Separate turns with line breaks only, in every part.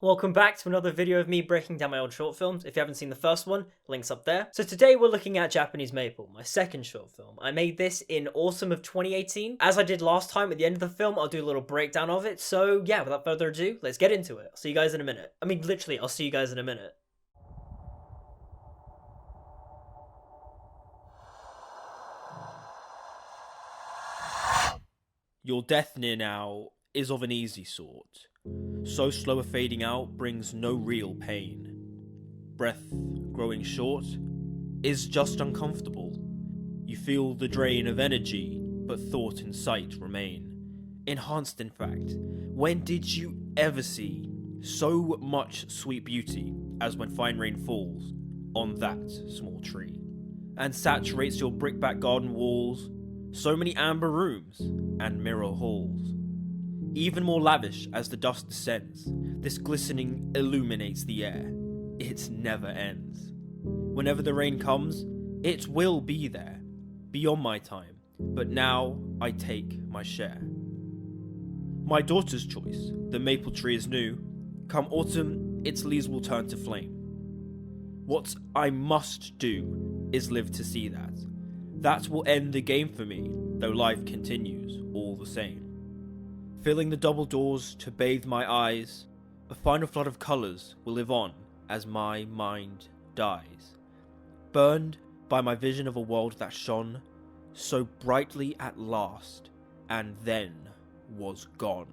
Welcome back to another video of me breaking down my old short films. If you haven't seen the first one, link's up there. So today we're looking at Japanese Maple, my second short film. I made this in autumn of 2018. As I did last time, at the end of the film, I'll do a little breakdown of it. So yeah, without further ado, let's get into it. I'll see you guys in a minute. I mean, literally, I'll see you guys in a minute.
Your death near now is of an easy sort. So slow a fading out brings no real pain. Breath growing short is just uncomfortable. You feel the drain of energy, but thought and sight remain. Enhanced, in fact. When did you ever see so much sweet beauty as when fine rain falls on that small tree and saturates your brickbat garden walls? So many amber rooms and mirror halls. Even more lavish as the dust descends, this glistening illuminates the air. It never ends. Whenever the rain comes, it will be there, beyond my time, but now I take my share. My daughter's choice, the maple tree is new. Come autumn, its leaves will turn to flame. What I must do is live to see that. That will end the game for me, though life continues all the same. Filling the double doors to bathe my eyes, a final flood of colours will live on as my mind dies. Burned by my vision of a world that shone so brightly at last, and then was gone.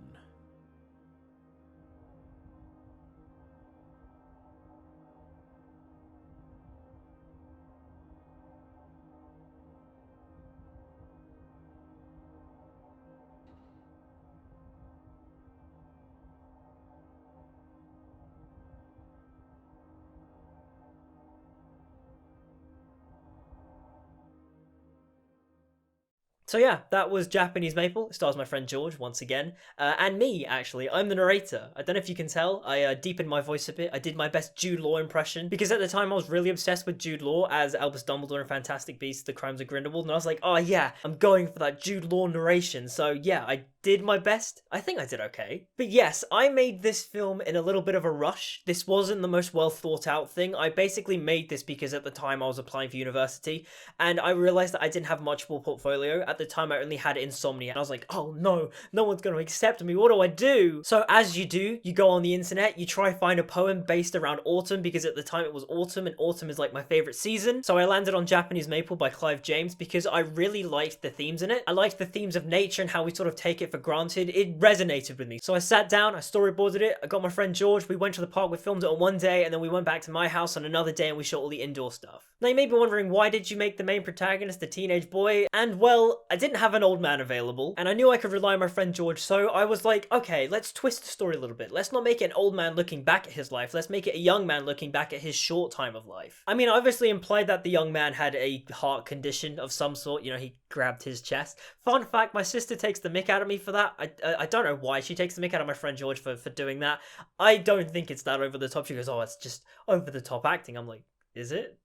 So yeah, that was Japanese Maple. It stars my friend George once again, and me actually. I'm the narrator. I don't know if you can tell. I deepened my voice a bit. I did my best Jude Law impression because at the time I was really obsessed with Jude Law as Albus Dumbledore in Fantastic Beasts: The Crimes of Grindelwald, and I was like, oh yeah, I'm going for that Jude Law narration. So yeah, I did my best. I think I did okay. But yes, I made this film in a little bit of a rush. This wasn't the most well thought out thing. I basically made this because at the time I was applying for university and I realized that I didn't have much of a portfolio. At the time I only had Insomnia and I was like, oh no one's going to accept me. What do I do? So as you do, you go on the internet, you try find a poem based around autumn because at the time it was autumn and autumn is like my favorite season. So I landed on Japanese Maple by Clive James because I really liked the themes in it. I liked the themes of nature and how we sort of take it for granted. It resonated with me. So I sat down, I storyboarded it, I got my friend George, we went to the park, we filmed it on one day, and then we went back to my house on another day and we shot all the indoor stuff. Now you may be wondering, why did you make the main protagonist a teenage boy? And well, I didn't have an old man available, and I knew I could rely on my friend George, so I was like, okay, let's twist the story a little bit. Let's not make it an old man looking back at his life, let's make it a young man looking back at his short time of life. I mean, obviously implied that the young man had a heart condition of some sort, you know, he grabbed his chest. Fun fact, my sister takes the mick out of me for that. I don't know why she takes the mick out of my friend George for doing that. I don't think it's that over the top. She goes, oh, it's just over the top acting. I'm like, is it?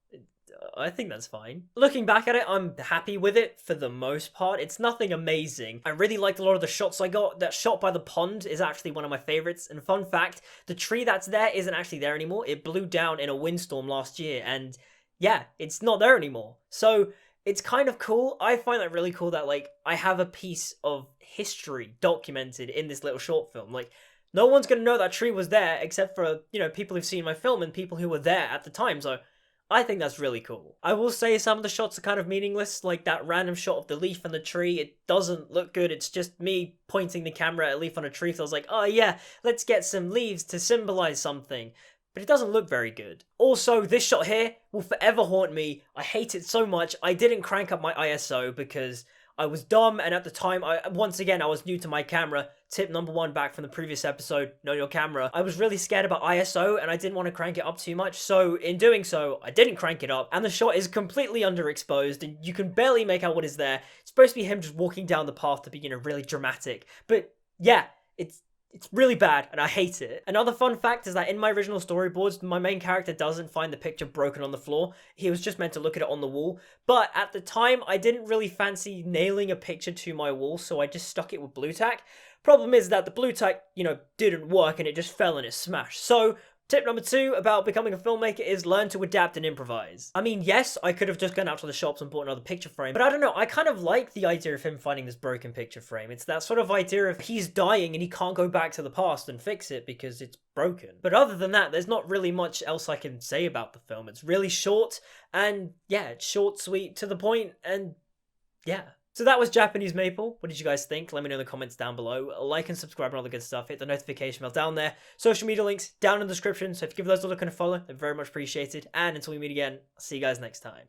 I think that's fine. Looking back at it, I'm happy with it for the most part. It's nothing amazing. I really liked a lot of the shots I got. That shot by the pond is actually one of my favorites. And fun fact, the tree that's there isn't actually there anymore. It blew down in a windstorm last year. And yeah, it's not there anymore. So it's kind of cool. I find that really cool that, like, I have a piece of history documented in this little short film. Like, no one's going to know that tree was there except for, you know, people who've seen my film and people who were there at the time. So I think that's really cool. I will say some of the shots are kind of meaningless, like that random shot of the leaf and the tree. It doesn't look good. It's just me pointing the camera at a leaf on a tree. So I was like, oh yeah, let's get some leaves to symbolize something. But it doesn't look very good. Also, this shot here will forever haunt me. I hate it so much. I didn't crank up my ISO because I was dumb, and at the time, I was new to my camera. Tip number one back from the previous episode, know your camera. I was really scared about ISO, and I didn't want to crank it up too much, so in doing so, I didn't crank it up, and the shot is completely underexposed, and you can barely make out what is there. It's supposed to be him just walking down the path to be, you know, really dramatic. But yeah, it's really bad, and I hate it. Another fun fact is that in my original storyboards, my main character doesn't find the picture broken on the floor. He was just meant to look at it on the wall. But at the time, I didn't really fancy nailing a picture to my wall, so I just stuck it with blue tack. Problem is that the blue tack, didn't work and it just fell in its smash. So tip number 2 about becoming a filmmaker is learn to adapt and improvise. I mean, yes, I could have just gone out to the shops and bought another picture frame, but I don't know, I kind of like the idea of him finding this broken picture frame. It's that sort of idea of he's dying and he can't go back to the past and fix it because it's broken. But other than that, there's not really much else I can say about the film. It's really short, and yeah, it's short, sweet, to the point, and yeah. So that was Japanese Maple. What did you guys think? Let me know in the comments down below. Like and subscribe and all the good stuff. Hit the notification bell down there. Social media links down in the description. So if you give those a look and a follow, they're very much appreciated. And until we meet again, I'll see you guys next time.